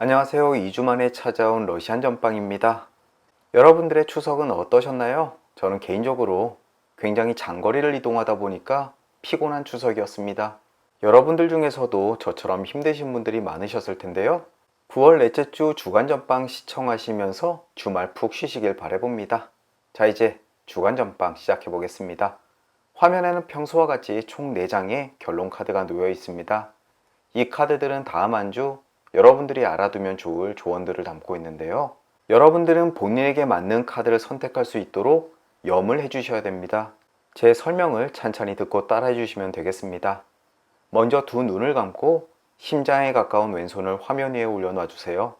안녕하세요. 2주 만에 찾아온 러시안 전빵입니다. 여러분들의 추석은 어떠셨나요? 저는 개인적으로 굉장히 장거리를 이동하다 보니까 피곤한 추석이었습니다. 여러분들 중에서도 저처럼 힘드신 분들이 많으셨을 텐데요. 9월 넷째 주 주간 전빵 시청하시면서 주말 푹 쉬시길 바라봅니다. 자, 이제 주간 전빵 시작해 보겠습니다. 화면에는 평소와 같이 총 4장의 결론 카드가 놓여 있습니다. 이 카드들은 다음 한 주 여러분들이 알아두면 좋을 조언들을 담고 있는데요. 여러분들은 본인에게 맞는 카드를 선택할 수 있도록 염을 해주셔야 됩니다. 제 설명을 찬찬히 듣고 따라해 주시면 되겠습니다. 먼저 두 눈을 감고 심장에 가까운 왼손을 화면 위에 올려놔 주세요.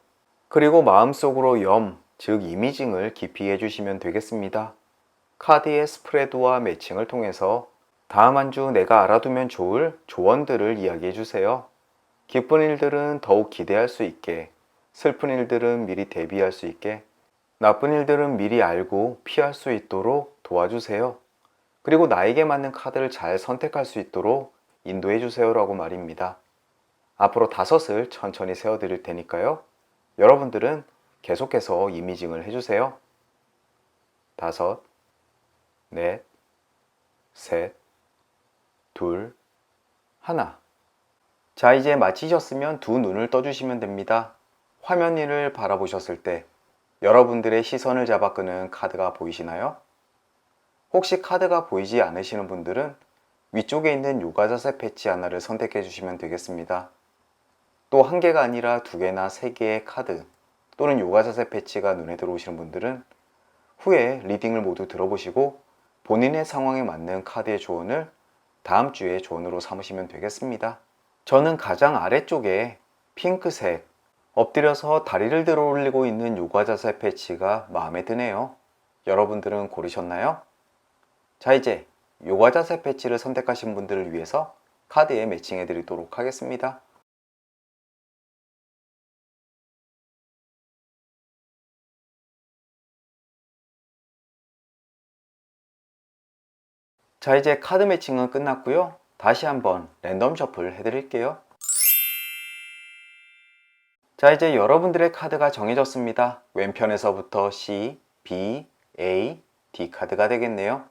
그리고 마음속으로 염, 즉 이미징을 깊이 해주시면 되겠습니다. 카드의 스프레드와 매칭을 통해서 다음 한 주 내가 알아두면 좋을 조언들을 이야기해 주세요. 기쁜 일들은 더욱 기대할 수 있게, 슬픈 일들은 미리 대비할 수 있게, 나쁜 일들은 미리 알고 피할 수 있도록 도와주세요. 그리고 나에게 맞는 카드를 잘 선택할 수 있도록 인도해 주세요라고 말입니다. 앞으로 5을 천천히 세워드릴 테니까요. 여러분들은 계속해서 이미징을 해주세요. 5, 넷, 셋, 둘, 하나. 자, 이제 마치셨으면 두 눈을 떠주시면 됩니다. 화면 위를 바라보셨을 때 여러분들의 시선을 잡아 끄는 카드가 보이시나요? 혹시 카드가 보이지 않으시는 분들은 위쪽에 있는 요가 자세 패치 하나를 선택해 주시면 되겠습니다. 또 1개가 아니라 2개나 3개의 카드 또는 요가 자세 패치가 눈에 들어오시는 분들은 후에 리딩을 모두 들어보시고 본인의 상황에 맞는 카드의 조언을 다음 주에 조언으로 삼으시면 되겠습니다. 저는 가장 아래쪽에 핑크색 엎드려서 다리를 들어 올리고 있는 요가 자세 패치가 마음에 드네요. 여러분들은 고르셨나요? 자, 이제 요가 자세 패치를 선택하신 분들을 위해서 카드에 매칭해 드리도록 하겠습니다. 자, 이제 카드 매칭은 끝났고요. 다시 한번 랜덤 셔플 해드릴게요. 자, 이제 여러분들의 카드가 정해졌습니다. 왼편에서부터 C, B, A, D 카드가 되겠네요.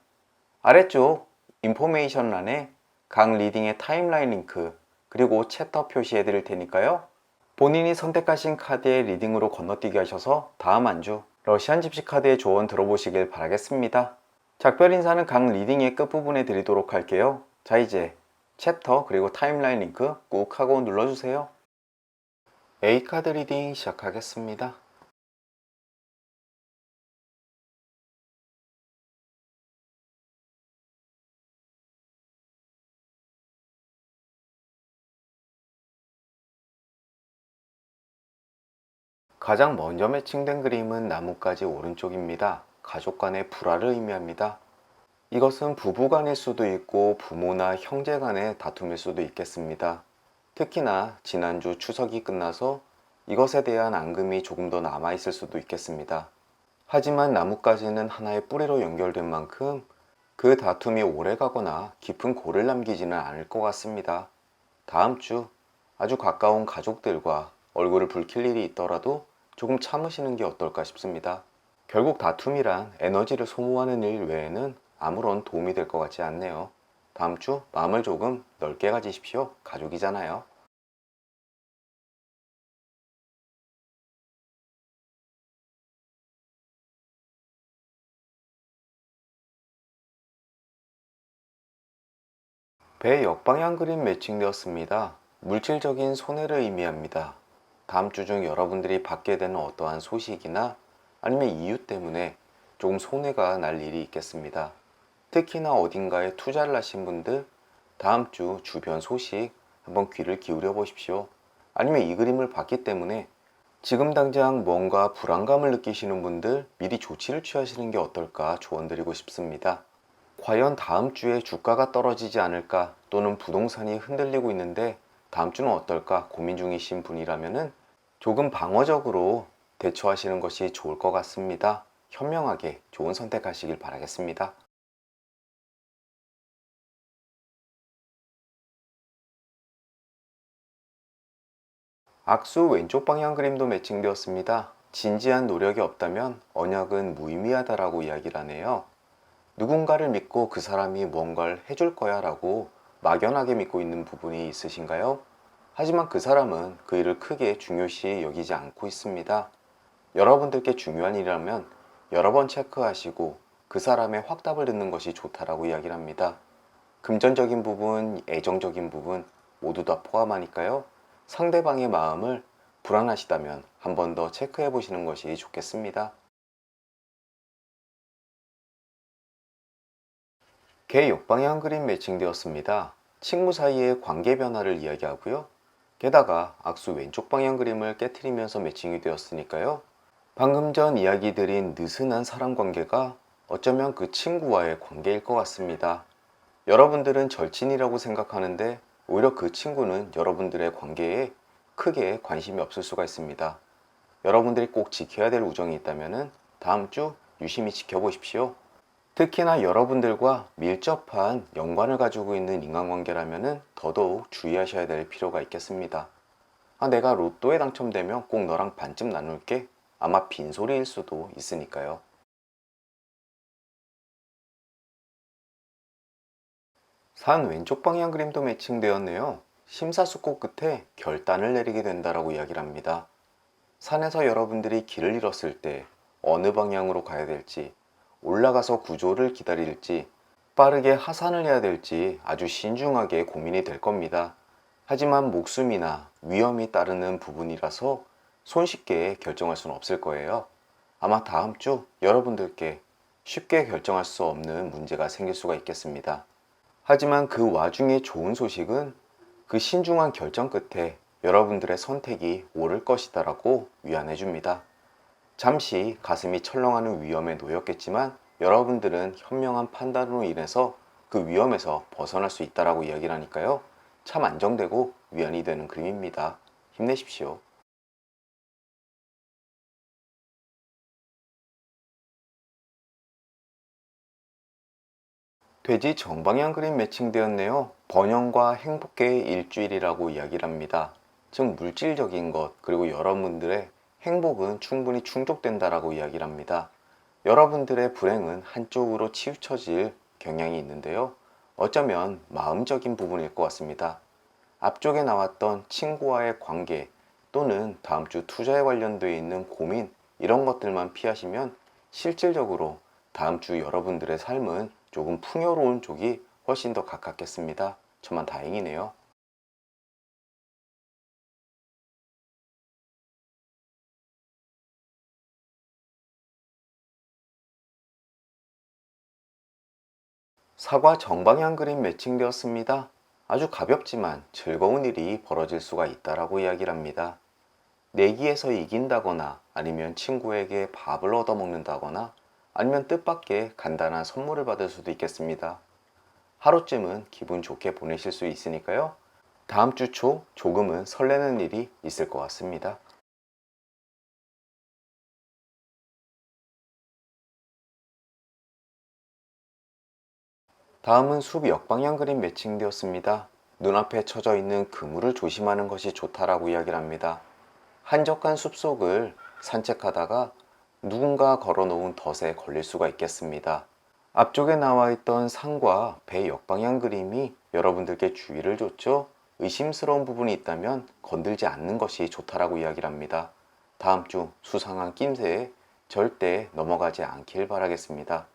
아래쪽 인포메이션 란에 각 리딩의 타임라인 링크 그리고 챕터 표시해 드릴 테니까요. 본인이 선택하신 카드의 리딩으로 건너뛰기 하셔서 다음 한 주 러시안 집시 카드의 조언 들어보시길 바라겠습니다. 작별 인사는 각 리딩의 끝부분에 드리도록 할게요. 자, 이제 챕터 그리고 타임라인 링크 꾹 하고 눌러주세요. A카드 리딩 시작하겠습니다. 가장 먼저 매칭된 그림은 나뭇가지 오른쪽입니다. 가족 간의 불화를 의미합니다. 이것은 부부 간일 수도 있고 부모나 형제 간의 다툼일 수도 있겠습니다. 특히나 지난주 추석이 끝나서 이것에 대한 앙금이 조금 더 남아있을 수도 있겠습니다. 하지만 나뭇가지는 하나의 뿌리로 연결된 만큼 그 다툼이 오래가거나 깊은 골을 남기지는 않을 것 같습니다. 다음 주 아주 가까운 가족들과 얼굴을 붉힐 일이 있더라도 조금 참으시는 게 어떨까 싶습니다. 결국 다툼이란 에너지를 소모하는 일 외에는 아무런 도움이 될 것 같지 않네요. 다음 주 마음을 조금 넓게 가지십시오. 가족이잖아요. 배 역방향 그림 매칭되었습니다. 물질적인 손해를 의미합니다. 다음 주 중 여러분들이 받게 되는 어떠한 소식이나 아니면 이유 때문에 조금 손해가 날 일이 있겠습니다. 특히나 어딘가에 투자를 하신 분들 다음 주 주변 소식 한번 귀를 기울여 보십시오. 아니면 이 그림을 봤기 때문에 지금 당장 뭔가 불안감을 느끼시는 분들 미리 조치를 취하시는 게 어떨까 조언드리고 싶습니다. 과연 다음 주에 주가가 떨어지지 않을까 또는 부동산이 흔들리고 있는데 다음 주는 어떨까 고민 중이신 분이라면 조금 방어적으로 대처하시는 것이 좋을 것 같습니다. 현명하게 좋은 선택하시길 바라겠습니다. 악수 왼쪽 방향 그림도 매칭되었습니다. 진지한 노력이 없다면 언약은 무의미하다라고 이야기를 하네요. 누군가를 믿고 그 사람이 뭔가를 해줄 거야 라고 막연하게 믿고 있는 부분이 있으신가요? 하지만 그 사람은 그 일을 크게 중요시 여기지 않고 있습니다. 여러분들께 중요한 일이라면 여러 번 체크하시고 그 사람의 확답을 듣는 것이 좋다라고 이야기를 합니다. 금전적인 부분, 애정적인 부분 모두 다 포함하니까요. 상대방의 마음을 불안하시다면 한 번 더 체크해 보시는 것이 좋겠습니다. 개 역방향 그림 매칭되었습니다. 친구 사이의 관계 변화를 이야기하고요. 게다가 악수 왼쪽 방향 그림을 깨트리면서 매칭이 되었으니까요. 방금 전 이야기 드린 느슨한 사람 관계가 어쩌면 그 친구와의 관계일 것 같습니다. 여러분들은 절친이라고 생각하는데 오히려 그 친구는 여러분들의 관계에 크게 관심이 없을 수가 있습니다. 여러분들이 꼭 지켜야 될 우정이 있다면 다음 주 유심히 지켜보십시오. 특히나 여러분들과 밀접한 연관을 가지고 있는 인간관계라면 더더욱 주의하셔야 될 필요가 있겠습니다. 내가 로또에 당첨되면 꼭 너랑 반쯤 나눌게. 아마 빈소리일 수도 있으니까요. 산 왼쪽 방향 그림도 매칭되었네요. 심사숙고 끝에 결단을 내리게 된다라고 이야기를 합니다. 산에서 여러분들이 길을 잃었을 때 어느 방향으로 가야 될지, 올라가서 구조를 기다릴지, 빠르게 하산을 해야 될지 아주 신중하게 고민이 될 겁니다. 하지만 목숨이나 위험이 따르는 부분이라서 손쉽게 결정할 수는 없을 거예요. 아마 다음 주 여러분들께 쉽게 결정할 수 없는 문제가 생길 수가 있겠습니다. 하지만 그 와중에 좋은 소식은 그 신중한 결정 끝에 여러분들의 선택이 옳을 것이다라고 위안해 줍니다. 잠시 가슴이 철렁하는 위험에 놓였겠지만 여러분들은 현명한 판단으로 인해서 그 위험에서 벗어날 수 있다라고 이야기를 하니까요. 참 안정되고 위안이 되는 그림입니다. 힘내십시오. 돼지 정방향 그림 매칭되었네요. 번영과 행복의 일주일이라고 이야기를 합니다. 즉 물질적인 것 그리고 여러분들의 행복은 충분히 충족된다라고 이야기를 합니다. 여러분들의 불행은 한쪽으로 치우쳐질 경향이 있는데요. 어쩌면 마음적인 부분일 것 같습니다. 앞쪽에 나왔던 친구와의 관계 또는 다음 주 투자에 관련되어 있는 고민 이런 것들만 피하시면 실질적으로 다음 주 여러분들의 삶은 조금 풍요로운 쪽이 훨씬 더 가깝겠습니다. 천만 다행이네요. 사과 정방향 그림 매칭되었습니다. 아주 가볍지만 즐거운 일이 벌어질 수가 있다라고 이야기를 합니다. 내기에서 이긴다거나 아니면 친구에게 밥을 얻어먹는다거나 아니면 뜻밖의 간단한 선물을 받을 수도 있겠습니다. 하루쯤은 기분 좋게 보내실 수 있으니까요. 다음 주 초 조금은 설레는 일이 있을 것 같습니다. 다음은 숲 역방향 그림 매칭되었습니다. 눈앞에 처져 있는 그물을 조심하는 것이 좋다라고 이야기를 합니다. 한적한 숲속을 산책하다가 누군가 걸어놓은 덫에 걸릴 수가 있겠습니다. 앞쪽에 나와 있던 산과 배 역방향 그림이 여러분들께 주의를 줬죠. 의심스러운 부분이 있다면 건들지 않는 것이 좋다라고 이야기를 합니다. 다음 주 수상한 낌새에 절대 넘어가지 않길 바라겠습니다.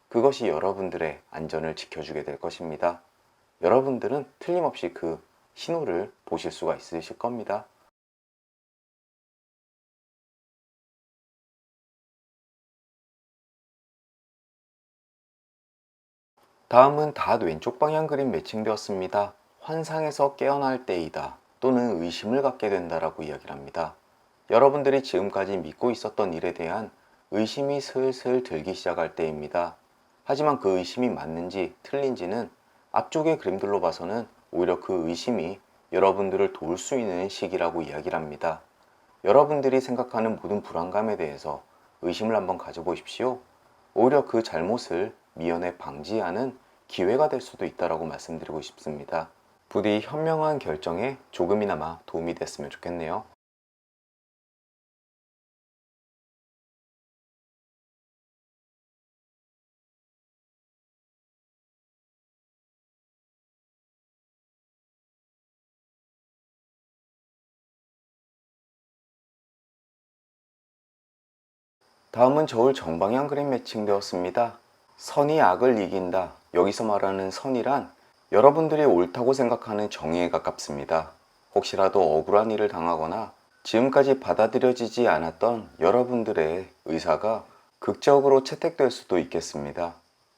그것이 여러분들의 안전을 지켜주게 될 것입니다. 여러분들은 틀림없이 그 신호를 보실 수가 있으실 겁니다. 다음은 닷 왼쪽 방향 그림 매칭되었습니다. 환상에서 깨어날 때이다 또는 의심을 갖게 된다라고 이야기를 합니다. 여러분들이 지금까지 믿고 있었던 일에 대한 의심이 슬슬 들기 시작할 때입니다. 하지만 그 의심이 맞는지 틀린지는 앞쪽의 그림들로 봐서는 오히려 그 의심이 여러분들을 도울 수 있는 시기라고 이야기를 합니다. 여러분들이 생각하는 모든 불안감에 대해서 의심을 한번 가져보십시오. 오히려 그 잘못을 미연에 방지하는 기회가 될 수도 있다고 말씀드리고 싶습니다. 부디 현명한 결정에 조금이나마 도움이 됐으면 좋겠네요. 다음은 저울 정방향 그림 매칭되었습니다. 선이 악을 이긴다. 여기서 말하는 선이란 여러분들이 옳다고 생각하는 정의에 가깝습니다. 혹시라도 억울한 일을 당하거나 지금까지 받아들여지지 않았던 여러분들의 의사가 극적으로 채택될 수도 있겠습니다.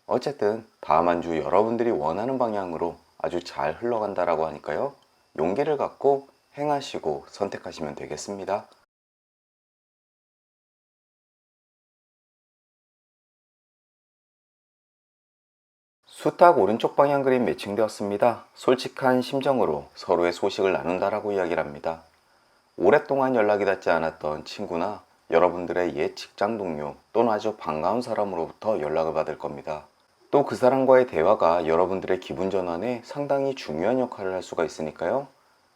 어쨌든 다음 한 주 여러분들이 원하는 방향으로 아주 잘 흘러간다라고 하니까요. 용기를 갖고 행하시고 선택하시면 되겠습니다. 수탉 오른쪽 방향 그림 매칭되었습니다. 솔직한 심정으로 서로의 소식을 나눈다라고 이야기를 합니다. 오랫동안 연락이 닿지 않았던 친구나 여러분들의 옛 직장 동료 또는 아주 반가운 사람으로부터 연락을 받을 겁니다. 또 그 사람과의 대화가 여러분들의 기분 전환에 상당히 중요한 역할을 할 수가 있으니까요.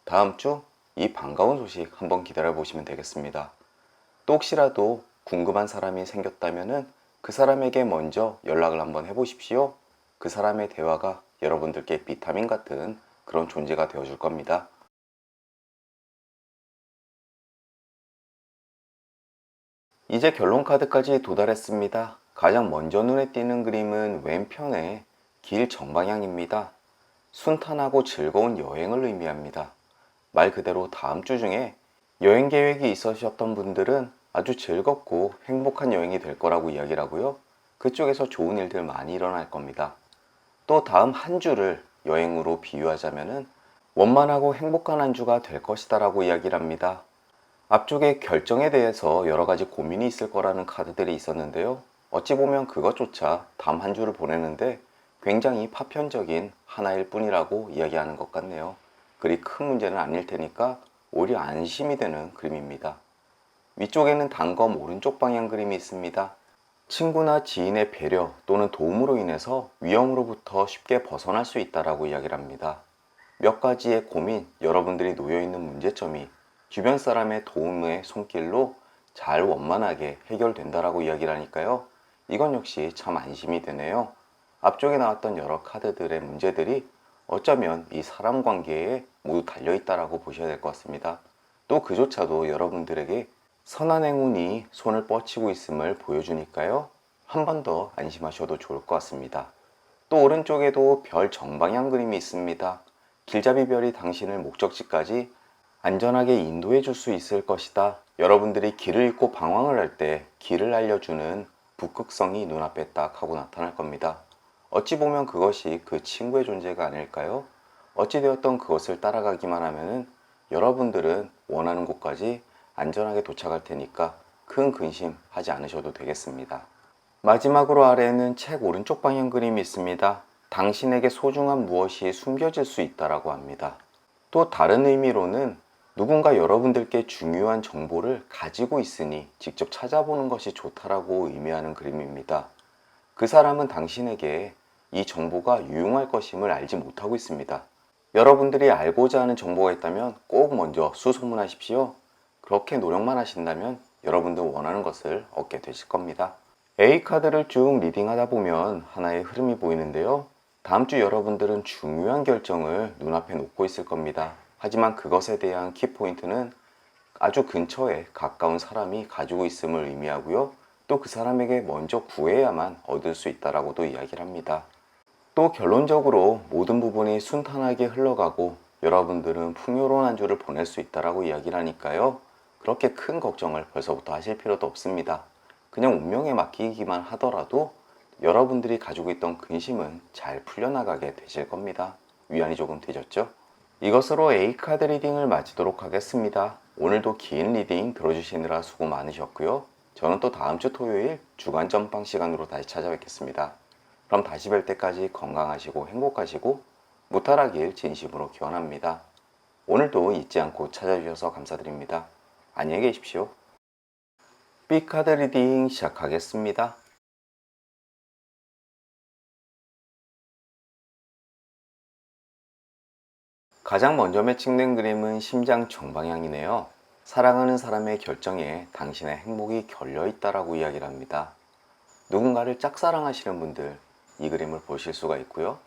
다음 주 이 반가운 소식 한번 기다려 보시면 되겠습니다. 또 혹시라도 궁금한 사람이 생겼다면 그 사람에게 먼저 연락을 한번 해보십시오. 그 사람의 대화가 여러분들께 비타민 같은 그런 존재가 되어줄 겁니다. 이제 결론 카드까지 도달했습니다. 가장 먼저 눈에 띄는 그림은 왼편의 길 정방향입니다. 순탄하고 즐거운 여행을 의미합니다. 말 그대로 다음 주 중에 여행 계획이 있으셨던 분들은 아주 즐겁고 행복한 여행이 될 거라고 이야기를 하고요. 그쪽에서 좋은 일들 많이 일어날 겁니다. 또 다음 한 주를 여행으로 비유하자면은 원만하고 행복한 한 주가 될 것이다 라고 이야기를 합니다. 앞쪽에 결정에 대해서 여러 가지 고민이 있을 거라는 카드들이 있었는데요. 어찌 보면 그것조차 다음 한 주를 보내는데 굉장히 파편적인 하나일 뿐이라고 이야기하는 것 같네요. 그리 큰 문제는 아닐 테니까 오히려 안심이 되는 그림입니다. 위쪽에는 단검 오른쪽 방향 그림이 있습니다. 친구나 지인의 배려 또는 도움으로 인해서 위험으로부터 쉽게 벗어날 수 있다라고 이야기를 합니다. 몇 가지의 고민, 여러분들이 놓여 있는 문제점이 주변 사람의 도움의 손길로 잘 원만하게 해결된다라고 이야기를 하니까요. 이건 역시 참 안심이 되네요. 앞쪽에 나왔던 여러 카드들의 문제들이 어쩌면 이 사람 관계에 모두 달려있다라고 보셔야 될 것 같습니다. 또 그조차도 여러분들에게 선한 행운이 손을 뻗치고 있음을 보여주니까요. 한 번 더 안심하셔도 좋을 것 같습니다. 또 오른쪽에도 별 정방향 그림이 있습니다. 길잡이 별이 당신을 목적지까지 안전하게 인도해 줄 수 있을 것이다. 여러분들이 길을 잃고 방황을 할 때 길을 알려주는 북극성이 눈앞에 딱 하고 나타날 겁니다. 어찌 보면 그것이 그 친구의 존재가 아닐까요? 어찌되었던 그것을 따라가기만 하면은 여러분들은 원하는 곳까지 안전하게 도착할 테니까 큰 근심하지 않으셔도 되겠습니다. 마지막으로 아래에는 책 오른쪽 방향 그림이 있습니다. 당신에게 소중한 무엇이 숨겨질 수 있다라고 합니다. 또 다른 의미로는 누군가 여러분들께 중요한 정보를 가지고 있으니 직접 찾아보는 것이 좋다라고 의미하는 그림입니다. 그 사람은 당신에게 이 정보가 유용할 것임을 알지 못하고 있습니다. 여러분들이 알고자 하는 정보가 있다면 꼭 먼저 수소문하십시오. 그렇게 노력만 하신다면 여러분들 원하는 것을 얻게 되실 겁니다. A카드를 쭉 리딩하다 보면 하나의 흐름이 보이는데요. 다음 주 여러분들은 중요한 결정을 눈앞에 놓고 있을 겁니다. 하지만 그것에 대한 키포인트는 아주 근처에 가까운 사람이 가지고 있음을 의미하고요. 또 그 사람에게 먼저 구해야만 얻을 수 있다라고도 이야기를 합니다. 또 결론적으로 모든 부분이 순탄하게 흘러가고 여러분들은 풍요로운 한 주를 보낼 수 있다라고 이야기를 하니까요. 그렇게 큰 걱정을 벌써부터 하실 필요도 없습니다. 그냥 운명에 맡기기만 하더라도 여러분들이 가지고 있던 근심은 잘 풀려나가게 되실 겁니다. 위안이 조금 되셨죠? 이것으로 A카드 리딩을 마치도록 하겠습니다. 오늘도 긴 리딩 들어주시느라 수고 많으셨고요. 저는 또 다음 주 토요일 주간 전방 시간으로 다시 찾아뵙겠습니다. 그럼 다시 뵐 때까지 건강하시고 행복하시고 무탈하길 진심으로 기원합니다. 오늘도 잊지 않고 찾아주셔서 감사드립니다. 안녕히 계십시오. B카드 리딩 시작하겠습니다. 가장 먼저 매칭된 그림은 심장 정방향이네요. 사랑하는 사람의 결정에 당신의 행복이 걸려있다라고 이야기를 합니다. 누군가를 짝사랑하시는 분들 이 그림을 보실 수가 있고요.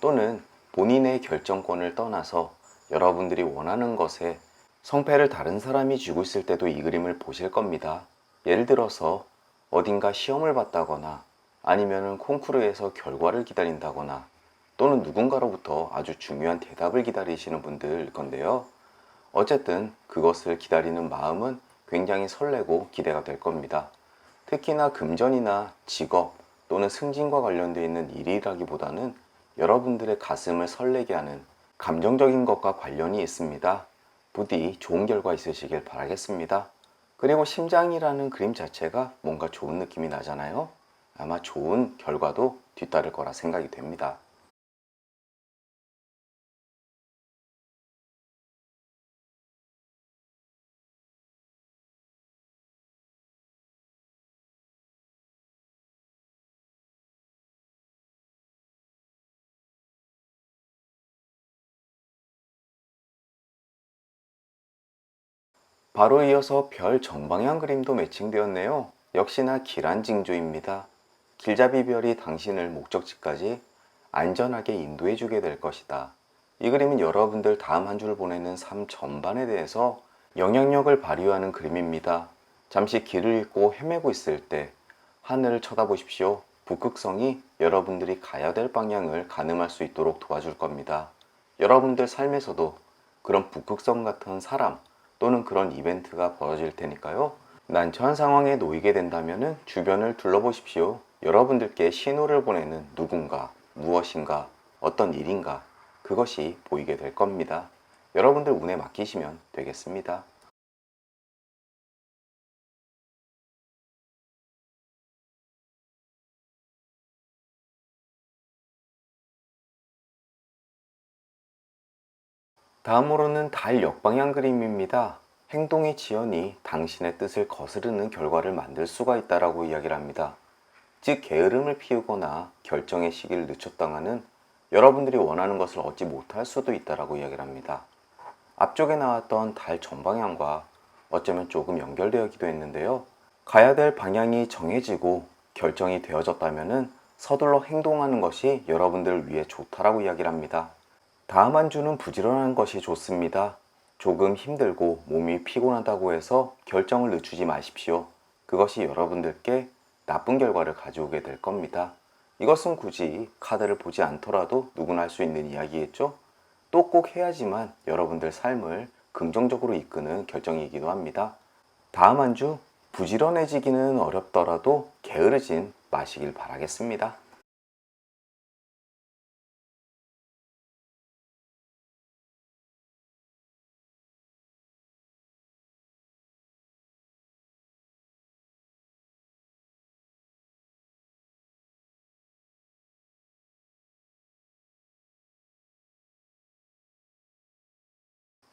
또는 본인의 결정권을 떠나서 여러분들이 원하는 것에 성패를 다른 사람이 쥐고 있을 때도 이 그림을 보실 겁니다. 예를 들어서 어딘가 시험을 봤다거나 아니면은 콩쿠르에서 결과를 기다린다거나 또는 누군가로부터 아주 중요한 대답을 기다리시는 분들일 건데요. 어쨌든 그것을 기다리는 마음은 굉장히 설레고 기대가 될 겁니다. 특히나 금전이나 직업 또는 승진과 관련되어 있는 일이라기보다는 여러분들의 가슴을 설레게 하는 감정적인 것과 관련이 있습니다. 부디 좋은 결과 있으시길 바라겠습니다. 그리고 심장이라는 그림 자체가 뭔가 좋은 느낌이 나잖아요. 아마 좋은 결과도 뒤따를 거라 생각이 됩니다. 바로 이어서 별 정방향 그림도 매칭되었네요. 역시나 기란징조입니다. 길잡이별이 당신을 목적지까지 안전하게 인도해 주게 될 것이다. 이 그림은 여러분들 다음 한 주를 보내는 삶 전반에 대해서 영향력을 발휘하는 그림입니다. 잠시 길을 잃고 헤매고 있을 때 하늘을 쳐다보십시오. 북극성이 여러분들이 가야 될 방향을 가늠할 수 있도록 도와줄 겁니다. 여러분들 삶에서도 그런 북극성 같은 사람 또는 그런 이벤트가 벌어질 테니까요. 난처한 상황에 놓이게 된다면 주변을 둘러보십시오. 여러분들께 신호를 보내는 누군가, 무엇인가, 어떤 일인가, 그것이 보이게 될 겁니다. 여러분들 운에 맡기시면 되겠습니다. 다음으로는 달 역방향 그림입니다. 행동의 지연이 당신의 뜻을 거스르는 결과를 만들 수가 있다라고 이야기를 합니다. 즉 게으름을 피우거나 결정의 시기를 늦췄다가는 여러분들이 원하는 것을 얻지 못할 수도 있다라고 이야기를 합니다. 앞쪽에 나왔던 달 전방향과 어쩌면 조금 연결되기도 했는데요. 가야 될 방향이 정해지고 결정이 되어졌다면 서둘러 행동하는 것이 여러분들을 위해 좋다라고 이야기를 합니다. 다음 한 주는 부지런한 것이 좋습니다. 조금 힘들고 몸이 피곤하다고 해서 결정을 늦추지 마십시오. 그것이 여러분들께 나쁜 결과를 가져오게 될 겁니다. 이것은 굳이 카드를 보지 않더라도 누구나 할 수 있는 이야기겠죠? 또 꼭 해야지만 여러분들 삶을 긍정적으로 이끄는 결정이기도 합니다. 다음 한 주 부지런해지기는 어렵더라도 게으르진 마시길 바라겠습니다.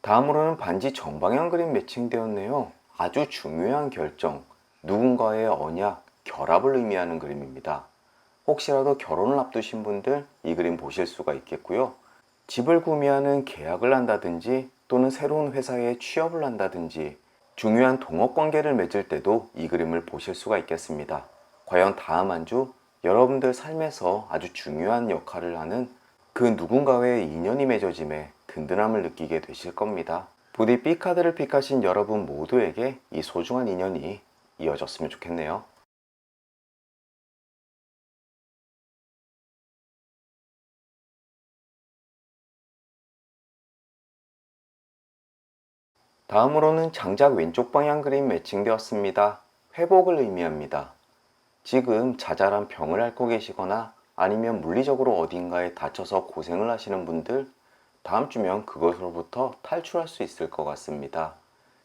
다음으로는 반지 정방향 그림 매칭되었네요. 아주 중요한 결정, 누군가의 언약, 결합을 의미하는 그림입니다. 혹시라도 결혼을 앞두신 분들 이 그림 보실 수가 있겠고요. 집을 구매하는 계약을 한다든지 또는 새로운 회사에 취업을 한다든지 중요한 동업 관계를 맺을 때도 이 그림을 보실 수가 있겠습니다. 과연 다음 한 주 여러분들 삶에서 아주 중요한 역할을 하는 그 누군가와의 인연이 맺어짐에 든든함을 느끼게 되실 겁니다. 부디 B카드를 픽하신 여러분 모두에게 이 소중한 인연이 이어졌으면 좋겠네요. 다음으로는 장작 왼쪽 방향 그림 매칭되었습니다. 회복을 의미합니다. 지금 자잘한 병을 앓고 계시거나 아니면 물리적으로 어딘가에 다쳐서 고생을 하시는 분들 다음 주면 그것으로부터 탈출할 수 있을 것 같습니다.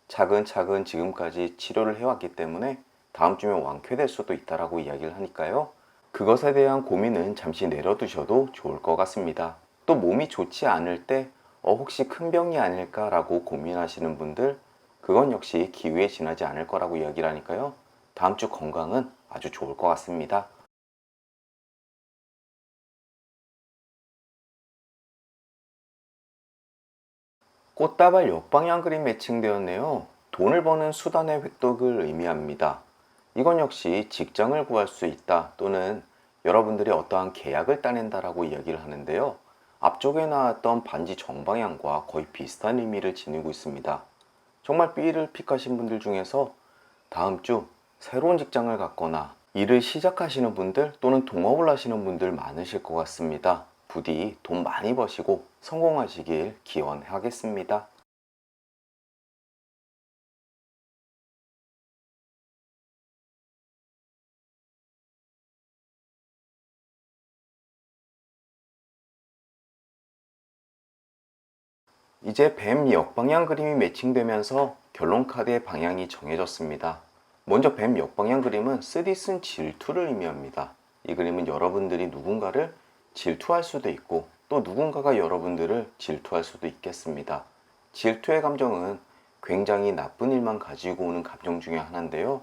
차근차근 지금까지 치료를 해왔기 때문에 다음 주면 완쾌될 수도 있다라고 이야기를 하니까요. 그것에 대한 고민은 잠시 내려두셔도 좋을 것 같습니다. 또 몸이 좋지 않을 때 혹시 큰 병이 아닐까라고 고민하시는 분들 그건 역시 기회에 지나지 않을 거라고 이야기를 하니까요. 다음 주 건강은 아주 좋을 것 같습니다. 꽃다발 역방향 그림 매칭되었네요. 돈을 버는 수단의 획득을 의미합니다. 이건 역시 직장을 구할 수 있다 또는 여러분들이 어떠한 계약을 따낸다라고 이야기를 하는데요. 앞쪽에 나왔던 반지 정방향과 거의 비슷한 의미를 지니고 있습니다. 정말 B를 픽하신 분들 중에서 다음 주 새로운 직장을 갖거나 일을 시작하시는 분들 또는 동업을 하시는 분들 많으실 것 같습니다. 부디 돈 많이 버시고 성공하시길 기원하겠습니다. 이제 뱀 역방향 그림이 매칭되면서 결론 카드의 방향이 정해졌습니다. 먼저 뱀 역방향 그림은 쓰디쓴 질투를 의미합니다. 이 그림은 여러분들이 누군가를 질투할 수도 있고 또 누군가가 여러분들을 질투할 수도 있겠습니다. 질투의 감정은 굉장히 나쁜 일만 가지고 오는 감정 중에 하나인데요.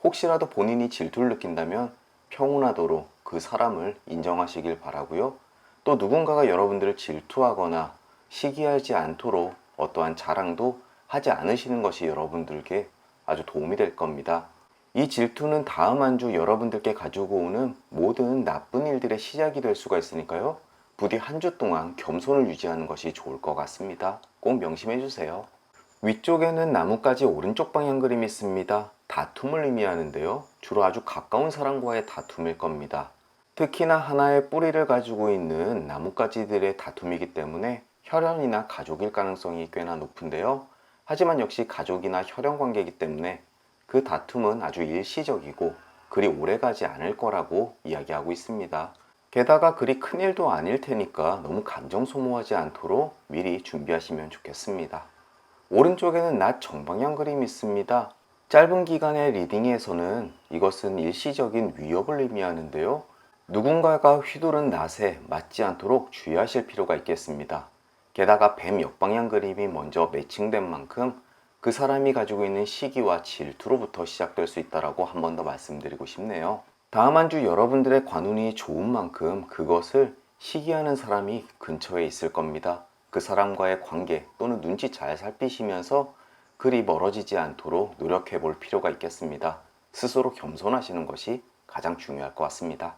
혹시라도 본인이 질투를 느낀다면 평온하도록 그 사람을 인정하시길 바라고요. 또 누군가가 여러분들을 질투하거나 시기하지 않도록 어떠한 자랑도 하지 않으시는 것이 여러분들께 아주 도움이 될 겁니다. 이 질투는 다음 한 주 여러분들께 가지고 오는 모든 나쁜 일들의 시작이 될 수가 있으니까요. 부디 한 주 동안 겸손을 유지하는 것이 좋을 것 같습니다. 꼭 명심해 주세요. 위쪽에는 나뭇가지 오른쪽 방향 그림이 있습니다. 다툼을 의미하는데요. 주로 아주 가까운 사람과의 다툼일 겁니다. 특히나 하나의 뿌리를 가지고 있는 나뭇가지들의 다툼이기 때문에 혈연이나 가족일 가능성이 꽤나 높은데요. 하지만 역시 가족이나 혈연 관계이기 때문에 그 다툼은 아주 일시적이고 그리 오래가지 않을 거라고 이야기하고 있습니다. 게다가 그리 큰일도 아닐 테니까 너무 감정 소모하지 않도록 미리 준비하시면 좋겠습니다. 오른쪽에는 낮 정방향 그림이 있습니다. 짧은 기간의 리딩에서는 이것은 일시적인 위협을 의미하는데요. 누군가가 휘두른 낫에 맞지 않도록 주의하실 필요가 있겠습니다. 게다가 뱀 역방향 그림이 먼저 매칭된 만큼 그 사람이 가지고 있는 시기와 질투로부터 시작될 수 있다고 한 번 더 말씀드리고 싶네요. 다음 한 주 여러분들의 관운이 좋은 만큼 그것을 시기하는 사람이 근처에 있을 겁니다. 그 사람과의 관계 또는 눈치 잘 살피시면서 그리 멀어지지 않도록 노력해 볼 필요가 있겠습니다. 스스로 겸손하시는 것이 가장 중요할 것 같습니다.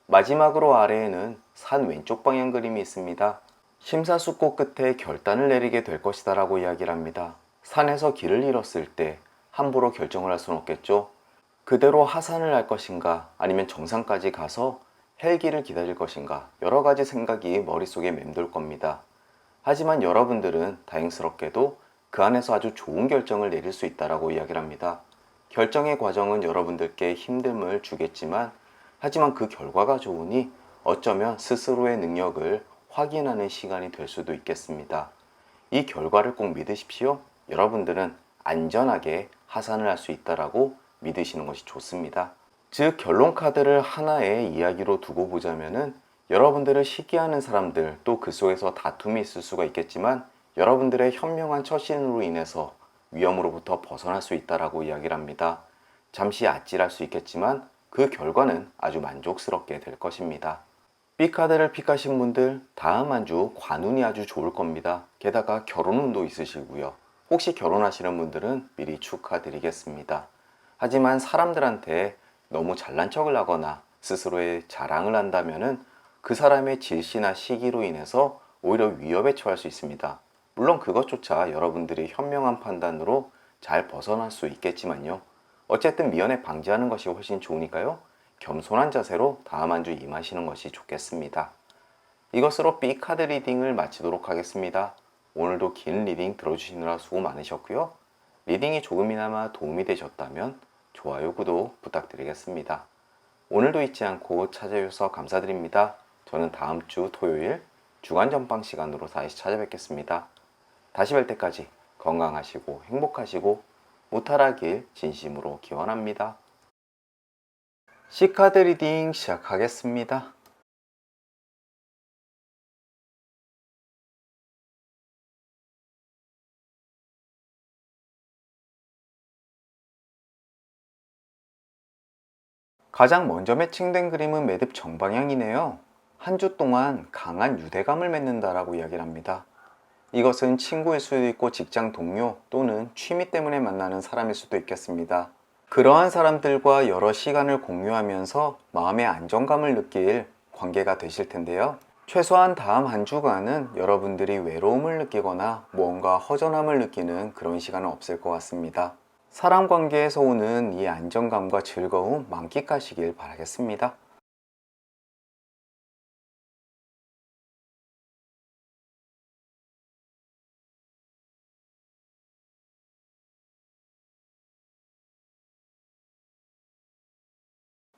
마지막으로 아래에는 산 왼쪽 방향 그림이 있습니다. 심사숙고 끝에 결단을 내리게 될 것이다 라고 이야기를 합니다. 산에서 길을 잃었을 때 함부로 결정을 할 수는 없겠죠. 그대로 하산을 할 것인가 아니면 정상까지 가서 헬기를 기다릴 것인가 여러 가지 생각이 머릿속에 맴돌 겁니다. 하지만 여러분들은 다행스럽게도 그 안에서 아주 좋은 결정을 내릴 수 있다고 이야기를 합니다. 결정의 과정은 여러분들께 힘듦을 주겠지만 하지만 그 결과가 좋으니 어쩌면 스스로의 능력을 확인하는 시간이 될 수도 있겠습니다. 이 결과를 꼭 믿으십시오. 여러분들은 안전하게 하산을 할 수 있다고 믿으시는 것이 좋습니다. 즉 결론 카드를 하나의 이야기로 두고 보자면은 여러분들을 시기하는 사람들 또 그 속에서 다툼이 있을 수가 있겠지만 여러분들의 현명한 처신으로 인해서 위험으로부터 벗어날 수 있다고 이야기를 합니다. 잠시 아찔할 수 있겠지만 그 결과는 아주 만족스럽게 될 것입니다. B카드를 픽하신 분들 다음 한 주 관운이 아주 좋을 겁니다. 게다가 결혼운도 있으시고요. 혹시 결혼하시는 분들은 미리 축하드리겠습니다. 하지만 사람들한테 너무 잘난 척을 하거나 스스로의 자랑을 한다면은 그 사람의 질시나 시기로 인해서 오히려 위협에 처할 수 있습니다. 물론 그것조차 여러분들이 현명한 판단으로 잘 벗어날 수 있겠지만요. 어쨌든 미연에 방지하는 것이 훨씬 좋으니까요. 겸손한 자세로 다음 한 주 임하시는 것이 좋겠습니다. 이것으로 B카드 리딩을 마치도록 하겠습니다. 오늘도 긴 리딩 들어주시느라 수고 많으셨고요. 리딩이 조금이나마 도움이 되셨다면 좋아요, 구독 부탁드리겠습니다. 오늘도 잊지 않고 찾아주셔서 감사드립니다. 저는 다음 주 토요일 주간 전방 시간으로 다시 찾아뵙겠습니다. 다시 뵐 때까지 건강하시고 행복하시고 무탈하길 진심으로 기원합니다. C카드 리딩 시작하겠습니다. 가장 먼저 매칭된 그림은 매듭 정방향이네요. 한 주 동안 강한 유대감을 맺는다라고 이야기를 합니다. 이것은 친구일 수도 있고 직장 동료 또는 취미 때문에 만나는 사람일 수도 있겠습니다. 그러한 사람들과 여러 시간을 공유하면서 마음의 안정감을 느낄 관계가 되실 텐데요. 최소한 다음 한 주간은 여러분들이 외로움을 느끼거나 무언가 허전함을 느끼는 그런 시간은 없을 것 같습니다. 사람 관계에서 오는 이 안정감과 즐거움 만끽하시길 바라겠습니다.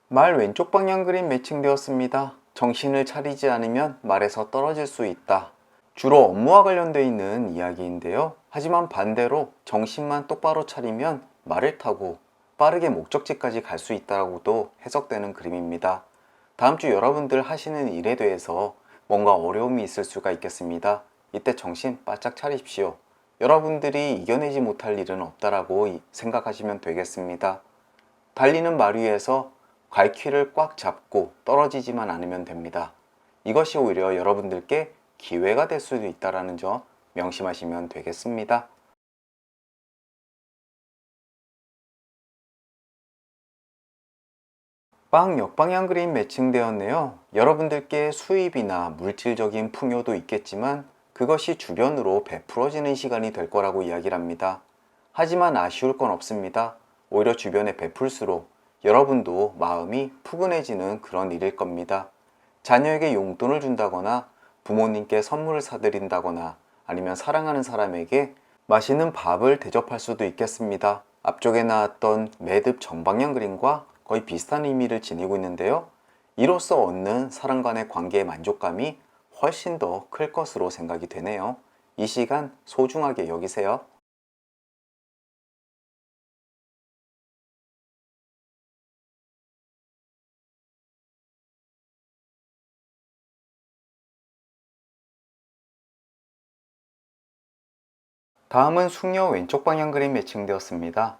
말 왼쪽 방향 그림 매칭되었습니다. 정신을 차리지 않으면 말에서 떨어질 수 있다. 주로 업무와 관련되어 있는 이야기인데요. 하지만 반대로 정신만 똑바로 차리면 말을 타고 빠르게 목적지까지 갈 수 있다고도 해석되는 그림입니다. 다음 주 여러분들 하시는 일에 대해서 뭔가 어려움이 있을 수가 있겠습니다. 이때 정신 바짝 차리십시오. 여러분들이 이겨내지 못할 일은 없다라고 생각하시면 되겠습니다. 달리는 말 위에서 괄퀴를 꽉 잡고 떨어지지만 않으면 됩니다. 이것이 오히려 여러분들께 기회가 될 수도 있다는 점 명심하시면 되겠습니다. 빵 역방향 그림 매칭되었네요. 여러분들께 수입이나 물질적인 풍요도 있겠지만 그것이 주변으로 베풀어지는 시간이 될 거라고 이야기를 합니다. 하지만 아쉬울 건 없습니다. 오히려 주변에 베풀수록 여러분도 마음이 푸근해지는 그런 일일 겁니다. 자녀에게 용돈을 준다거나 부모님께 선물을 사드린다거나 아니면 사랑하는 사람에게 맛있는 밥을 대접할 수도 있겠습니다. 앞쪽에 나왔던 매듭 정방향 그림과 거의 비슷한 의미를 지니고 있는데요. 이로써 얻는 사람 간의 관계의 만족감이 훨씬 더 클 것으로 생각이 되네요. 이 시간 소중하게 여기세요. 다음은 숙녀 왼쪽 방향 그림 매칭되었습니다.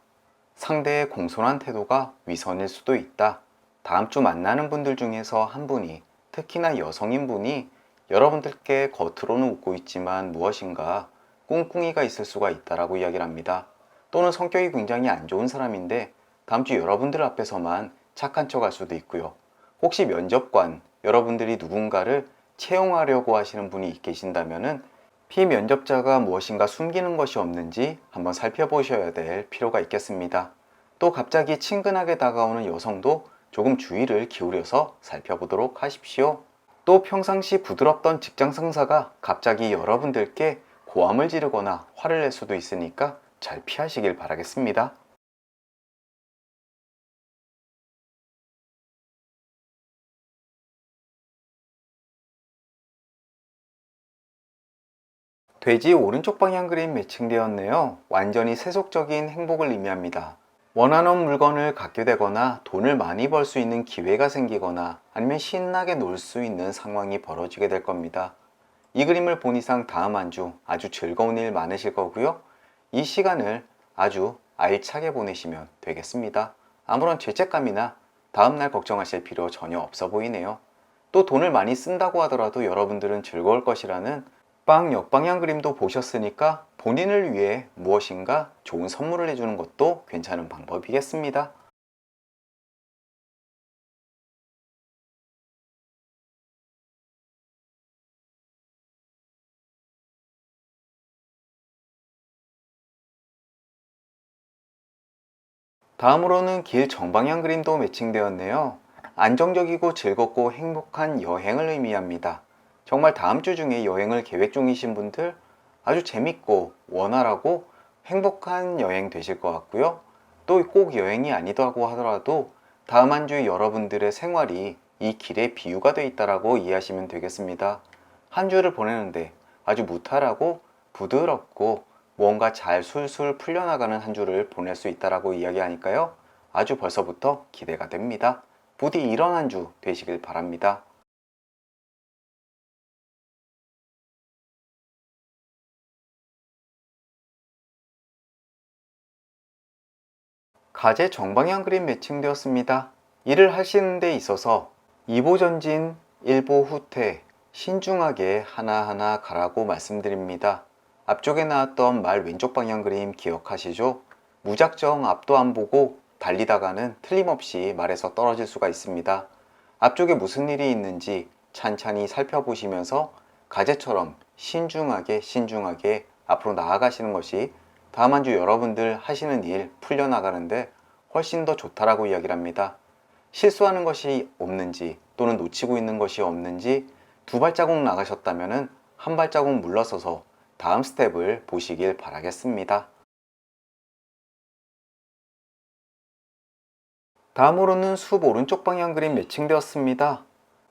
상대의 공손한 태도가 위선일 수도 있다. 다음 주 만나는 분들 중에서 한 분이, 특히나 여성인 분이 여러분들께 겉으로는 웃고 있지만 무엇인가 꿍꿍이가 있을 수가 있다라고 이야기를 합니다. 또는 성격이 굉장히 안 좋은 사람인데 다음 주 여러분들 앞에서만 착한 척 할 수도 있고요. 혹시 면접관, 여러분들이 누군가를 채용하려고 하시는 분이 계신다면은 피면접자가 무엇인가 숨기는 것이 없는지 한번 살펴보셔야 될 필요가 있겠습니다. 또 갑자기 친근하게 다가오는 여성도 조금 주의를 기울여서 살펴보도록 하십시오. 또 평상시 부드럽던 직장 상사가 갑자기 여러분들께 고함을 지르거나 화를 낼 수도 있으니까 잘 피하시길 바라겠습니다. 돼지 오른쪽 방향 그림 매칭되었네요. 완전히 세속적인 행복을 의미합니다. 원하는 물건을 갖게 되거나 돈을 많이 벌 수 있는 기회가 생기거나 아니면 신나게 놀 수 있는 상황이 벌어지게 될 겁니다. 이 그림을 본 이상 다음 한 주 아주 즐거운 일 많으실 거고요. 이 시간을 아주 알차게 보내시면 되겠습니다. 아무런 죄책감이나 다음날 걱정하실 필요 전혀 없어 보이네요. 또 돈을 많이 쓴다고 하더라도 여러분들은 즐거울 것이라는 빵 역방향 그림도 보셨으니까 본인을 위해 무엇인가 좋은 선물을 해주는 것도 괜찮은 방법이겠습니다. 다음으로는 길 정방향 그림도 매칭되었네요. 안정적이고 즐겁고 행복한 여행을 의미합니다. 정말 다음 주 중에 여행을 계획 중이신 분들 아주 재밌고 원활하고 행복한 여행 되실 것 같고요. 또 꼭 여행이 아니다고 하더라도 다음 한 주 여러분들의 생활이 이 길의 비유가 되어 있다라고 이해하시면 되겠습니다. 한 주를 보내는데 아주 무탈하고 부드럽고 뭔가 잘 술술 풀려나가는 한 주를 보낼 수 있다라고 이야기하니까요. 아주 벌써부터 기대가 됩니다. 부디 이런 한 주 되시길 바랍니다. 가제 정방향 그림 매칭되었습니다. 일을 하시는 데 있어서 이보전진, 일보후퇴, 신중하게 하나하나 가라고 말씀드립니다. 앞쪽에 나왔던 말 왼쪽 방향 그림 기억하시죠? 무작정 앞도 안 보고 달리다가는 틀림없이 말에서 떨어질 수가 있습니다. 앞쪽에 무슨 일이 있는지 찬찬히 살펴보시면서 가제처럼 신중하게 앞으로 나아가시는 것이 다음 한 주 여러분들 하시는 일 풀려나가는데 훨씬 더 좋다라고 이야기를 합니다. 실수하는 것이 없는지 또는 놓치고 있는 것이 없는지 두 발자국 나가셨다면 한 발자국 물러서서 다음 스텝을 보시길 바라겠습니다. 다음으로는 숲 오른쪽 방향 그림 매칭되었습니다.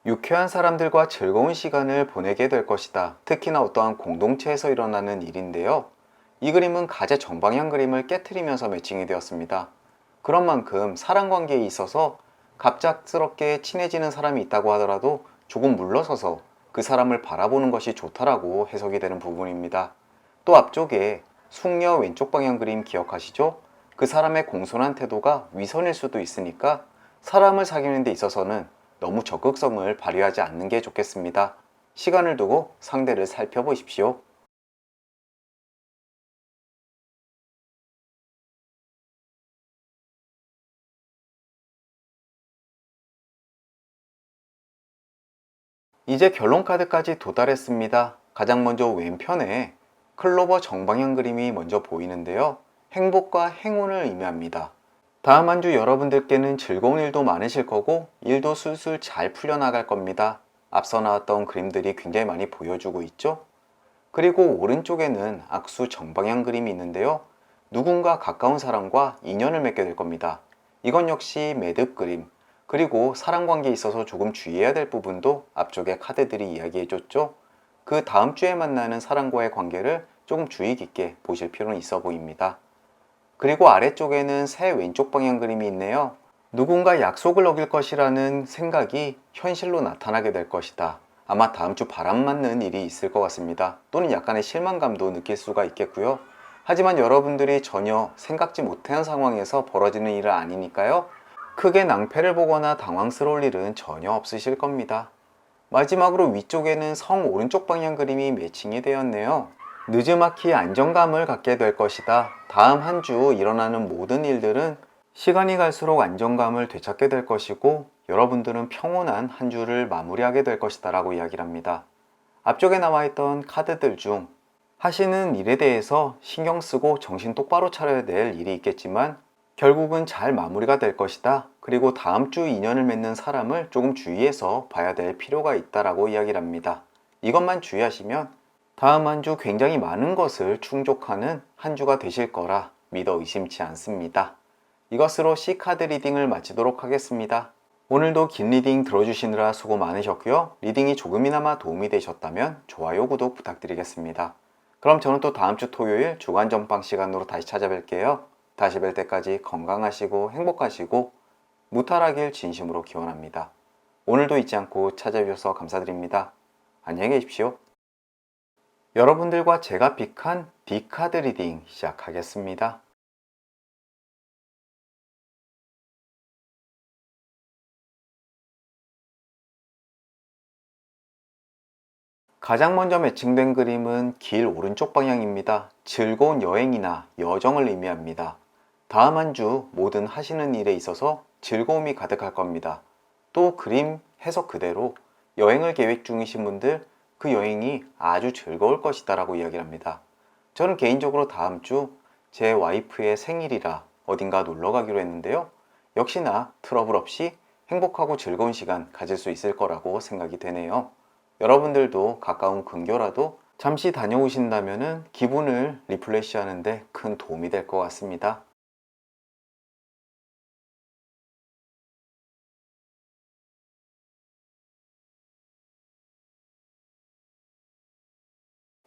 유쾌한 사람들과 즐거운 시간을 보내게 될 것이다. 특히나 어떠한 공동체에서 일어나는 일인데요. 이 그림은 가제 정방향 그림을 깨트리면서 매칭이 되었습니다. 그런 만큼 사람 관계에 있어서 갑작스럽게 친해지는 사람이 있다고 하더라도 조금 물러서서 그 사람을 바라보는 것이 좋다라고 해석이 되는 부분입니다. 또 앞쪽에 숙녀 왼쪽 방향 그림 기억하시죠? 그 사람의 공손한 태도가 위선일 수도 있으니까 사람을 사귀는 데 있어서는 너무 적극성을 발휘하지 않는 게 좋겠습니다. 시간을 두고 상대를 살펴보십시오. 이제 결론 카드까지 도달했습니다. 가장 먼저 왼편에 클로버 정방향 그림이 먼저 보이는데요. 행복과 행운을 의미합니다. 다음 한 주 여러분들께는 즐거운 일도 많으실 거고 일도 술술 잘 풀려나갈 겁니다. 앞서 나왔던 그림들이 굉장히 많이 보여주고 있죠. 그리고 오른쪽에는 악수 정방향 그림이 있는데요. 누군가 가까운 사람과 인연을 맺게 될 겁니다. 이건 역시 매듭 그림, 그리고 사람 관계에 있어서 조금 주의해야 될 부분도 앞쪽에 카드들이 이야기해 줬죠. 그 다음 주에 만나는 사람과의 관계를 조금 주의 깊게 보실 필요는 있어 보입니다. 그리고 아래쪽에는 새 왼쪽 방향 그림이 있네요. 누군가 약속을 어길 것이라는 생각이 현실로 나타나게 될 것이다. 아마 다음 주 바람 맞는 일이 있을 것 같습니다. 또는 약간의 실망감도 느낄 수가 있겠고요. 하지만 여러분들이 전혀 생각지 못한 상황에서 벌어지는 일은 아니니까요. 크게 낭패를 보거나 당황스러울 일은 전혀 없으실 겁니다. 마지막으로 위쪽에는 성 오른쪽 방향 그림이 매칭이 되었네요. 느즈막히 안정감을 갖게 될 것이다. 다음 한 주 일어나는 모든 일들은 시간이 갈수록 안정감을 되찾게 될 것이고 여러분들은 평온한 한 주를 마무리하게 될 것이다 라고 이야기를 합니다. 앞쪽에 나와 있던 카드들 중 하시는 일에 대해서 신경 쓰고 정신 똑바로 차려야 될 일이 있겠지만 결국은 잘 마무리가 될 것이다. 그리고 다음 주 인연을 맺는 사람을 조금 주의해서 봐야 될 필요가 있다라고 이야기를 합니다. 이것만 주의하시면 다음 한 주 굉장히 많은 것을 충족하는 한 주가 되실 거라 믿어 의심치 않습니다. 이것으로 C카드 리딩을 마치도록 하겠습니다. 오늘도 긴 리딩 들어주시느라 수고 많으셨고요. 리딩이 조금이나마 도움이 되셨다면 좋아요, 구독 부탁드리겠습니다. 그럼 저는 또 다음 주 토요일 주간 전방 시간으로 다시 찾아뵐게요. 다시 뵐 때까지 건강하시고 행복하시고 무탈하길 진심으로 기원합니다. 오늘도 잊지 않고 찾아주셔서 감사드립니다. 안녕히 계십시오. 여러분들과 제가 픽한 D카드 리딩 시작하겠습니다. 가장 먼저 매칭된 그림은 길 오른쪽 방향입니다. 즐거운 여행이나 여정을 의미합니다. 다음 한 주 모든 하시는 일에 있어서 즐거움이 가득할 겁니다. 또 그림 해석 그대로 여행을 계획 중이신 분들 그 여행이 아주 즐거울 것이다 라고 이야기를 합니다. 저는 개인적으로 다음 주 제 와이프의 생일이라 어딘가 놀러 가기로 했는데요. 역시나 트러블 없이 행복하고 즐거운 시간 가질 수 있을 거라고 생각이 되네요. 여러분들도 가까운 근교라도 잠시 다녀오신다면 기분을 리프레시 하는데 큰 도움이 될 것 같습니다.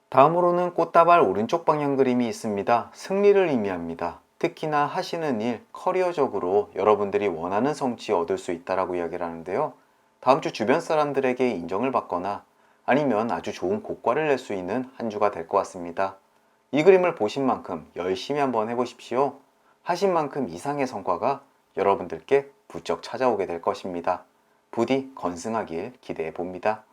다음으로는 꽃다발 오른쪽 방향 그림이 있습니다. 승리를 의미합니다. 특히나 하시는 일, 커리어적으로 여러분들이 원하는 성취 얻을 수 있다라고 이야기를 하는데요. 다음 주 주변 사람들에게 인정을 받거나 아니면 아주 좋은 고과를 낼 수 있는 한 주가 될 것 같습니다. 이 그림을 보신 만큼 열심히 한번 해보십시오. 하신 만큼 이상의 성과가 여러분들께 부쩍 찾아오게 될 것입니다. 부디 건승하길 기대해 봅니다.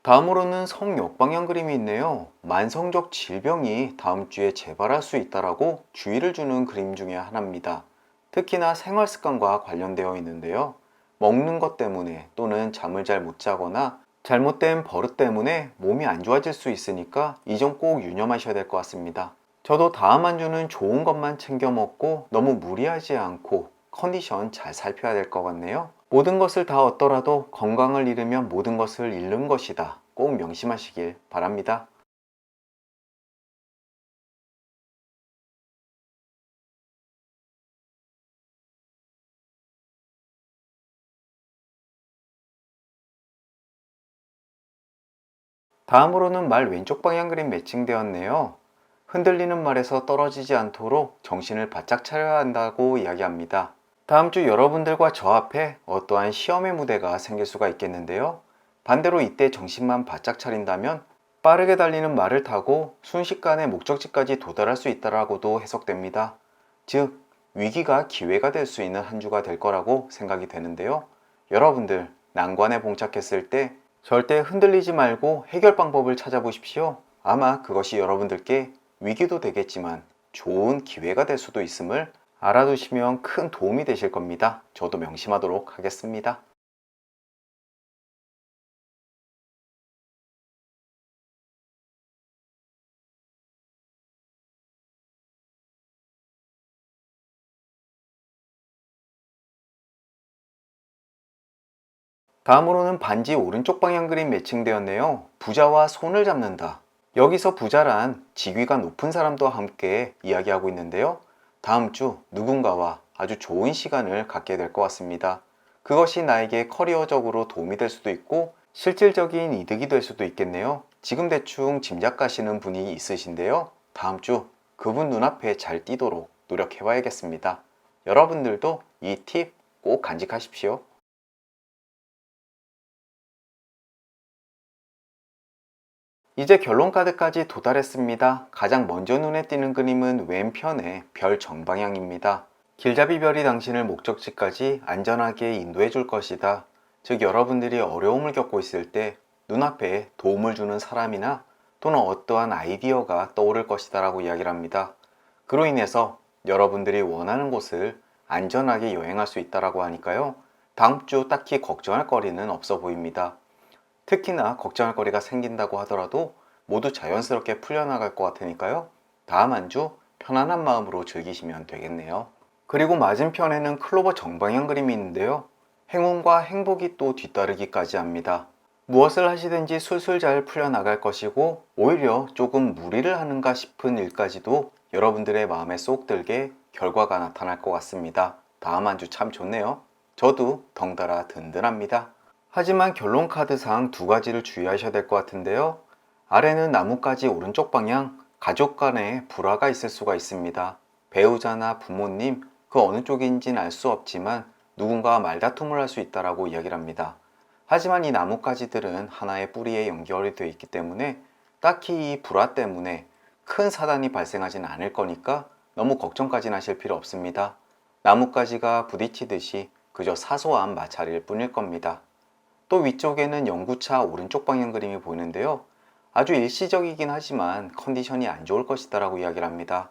다음으로는 성역방향 그림이 있네요. 만성적 질병이 다음 주에 재발할 수 있다라고 주의를 주는 그림 중에 하나입니다. 특히나 생활 습관과 관련되어 있는데요. 먹는 것 때문에 또는 잠을 잘 못 자거나 잘못된 버릇 때문에 몸이 안 좋아질 수 있으니까 이 점 꼭 유념하셔야 될 것 같습니다. 저도 다음 한 주는 좋은 것만 챙겨 먹고 너무 무리하지 않고 컨디션 잘 살펴야 될 것 같네요. 모든 것을 다 얻더라도 건강을 잃으면 모든 것을 잃는 것이다. 꼭 명심하시길 바랍니다. 다음으로는 말 왼쪽 방향 그림 매칭되었네요. 흔들리는 말에서 떨어지지 않도록 정신을 바짝 차려야 한다고 이야기합니다. 다음 주 여러분들과 저 앞에 어떠한 시험의 무대가 생길 수가 있겠는데요. 반대로 이때 정신만 바짝 차린다면 빠르게 달리는 말을 타고 순식간에 목적지까지 도달할 수 있다라고도 해석됩니다. 즉, 위기가 기회가 될 수 있는 한 주가 될 거라고 생각이 되는데요. 여러분들, 난관에 봉착했을 때 절대 흔들리지 말고 해결 방법을 찾아보십시오. 아마 그것이 여러분들께 위기도 되겠지만 좋은 기회가 될 수도 있음을 알아두시면 큰 도움이 되실 겁니다. 저도 명심하도록 하겠습니다. 다음으로는 반지 오른쪽 방향 그림 매칭되었네요. 부자와 손을 잡는다. 여기서 부자란 직위가 높은 사람과 함께 이야기하고 있는데요. 다음 주 누군가와 아주 좋은 시간을 갖게 될 것 같습니다. 그것이 나에게 커리어적으로 도움이 될 수도 있고 실질적인 이득이 될 수도 있겠네요. 지금 대충 짐작 가시는 분이 있으신데요. 다음 주 그분 눈앞에 잘 띄도록 노력해 봐야겠습니다. 여러분들도 이 팁 꼭 간직하십시오. 이제 결론 카드까지 도달했습니다. 가장 먼저 눈에 띄는 그림은 왼편의 별 정방향입니다. 길잡이 별이 당신을 목적지까지 안전하게 인도해 줄 것이다. 즉, 여러분들이 어려움을 겪고 있을 때 눈앞에 도움을 주는 사람이나 또는 어떠한 아이디어가 떠오를 것이다 라고 이야기를 합니다. 그로 인해서 여러분들이 원하는 곳을 안전하게 여행할 수 있다라고 하니까요. 다음 주 딱히 걱정할 거리는 없어 보입니다. 특히나 걱정할 거리가 생긴다고 하더라도 모두 자연스럽게 풀려나갈 것 같으니까요. 다음 한 주 편안한 마음으로 즐기시면 되겠네요. 그리고 맞은편에는 클로버 정방향 그림이 있는데요. 행운과 행복이 또 뒤따르기까지 합니다. 무엇을 하시든지 술술 잘 풀려나갈 것이고 오히려 조금 무리를 하는가 싶은 일까지도 여러분들의 마음에 쏙 들게 결과가 나타날 것 같습니다. 다음 한 주 참 좋네요. 저도 덩달아 든든합니다. 하지만 결론 카드상 두 가지를 주의하셔야 될 것 같은데요. 아래는 나뭇가지 오른쪽 방향, 가족 간에 불화가 있을 수가 있습니다. 배우자나 부모님, 그 어느 쪽인지는 알 수 없지만 누군가와 말다툼을 할 수 있다라고 이야기를 합니다. 하지만 이 나뭇가지들은 하나의 뿌리에 연결이 되어 있기 때문에 딱히 이 불화 때문에 큰 사단이 발생하지는 않을 거니까 너무 걱정까지는 하실 필요 없습니다. 나뭇가지가 부딪히듯이 그저 사소한 마찰일 뿐일 겁니다. 또 위쪽에는 연구차 오른쪽 방향 그림이 보이는데요. 아주 일시적이긴 하지만 컨디션이 안 좋을 것이다 라고 이야기를 합니다.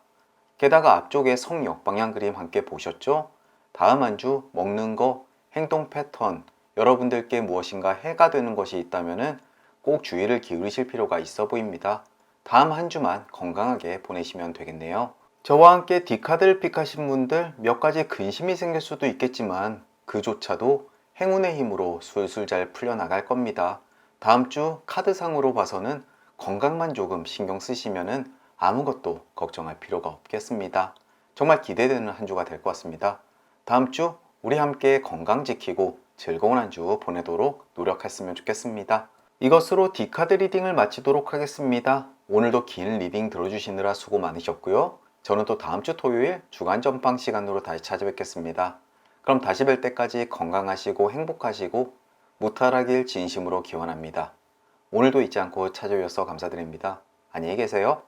게다가 앞쪽에 성역방향 그림 함께 보셨죠? 다음 한 주 먹는 거, 행동 패턴, 여러분들께 무엇인가 해가 되는 것이 있다면 꼭 주의를 기울이실 필요가 있어 보입니다. 다음 한 주만 건강하게 보내시면 되겠네요. 저와 함께 D카드를 픽하신 분들 몇 가지 근심이 생길 수도 있겠지만 그조차도 행운의 힘으로 술술 잘 풀려나갈 겁니다. 다음 주 카드상으로 봐서는 건강만 조금 신경 쓰시면은 아무것도 걱정할 필요가 없겠습니다. 정말 기대되는 한 주가 될 것 같습니다. 다음 주 우리 함께 건강 지키고 즐거운 한 주 보내도록 노력했으면 좋겠습니다. 이것으로 D카드 리딩을 마치도록 하겠습니다. 오늘도 긴 리딩 들어주시느라 수고 많으셨고요. 저는 또 다음 주 토요일 주간 전방 시간으로 다시 찾아뵙겠습니다. 그럼 다시 뵐 때까지 건강하시고 행복하시고 무탈하길 진심으로 기원합니다. 오늘도 잊지 않고 찾아주셔서 감사드립니다. 안녕히 계세요.